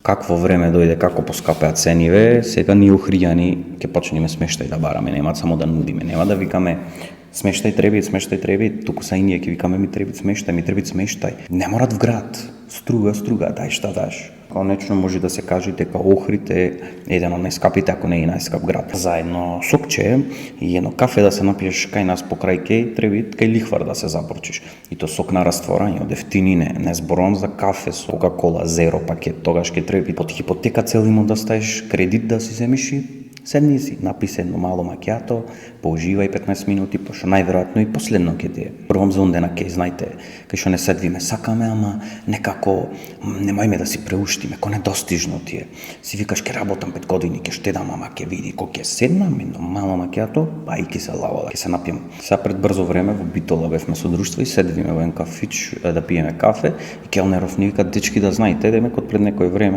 какво време дојде, како поскапеа цениве, сега ние охријани ќе почнеме смештај да бараме, нема само да нудиме, нема да викаме смештај треби, туку са и ние ќе викаме ми треби смештај. Не морат в град, струга, дај шта даш. Конечно може да се каже дека Охрид е еден од најскапите, ако не и најскап град. За едно сокче и едно кафе да се напиеш кај нас покрај треби кај лихвар да се запорчиш. И то сок на растворање, од ефтинине, не зборувам за кафе со Кока-кола зеро пакет, тогаш ќе треби под хипотека цел имот да ставиш кредит да си земиш и седни си, напи се едно мало макиато, поуживај 15 минути, пошто најверојатно и последно ќе ти е. Првом за ондена кеј, знајте, кај што не седвиме, сакаме, ама некако немојме да си преуштиме, ко недостижно ти е. Си викаш ке работам 5 години, ке штедам, ама ке види, ко ке седнам, едно мало макиато, па и ке се лавода, ке се напием. Сега пред брзо време во Битола бевме со друштво и седвиме во еден кафич да пиеме кафе и келнеров ни вика, дечки да знаете, демек од пред некој време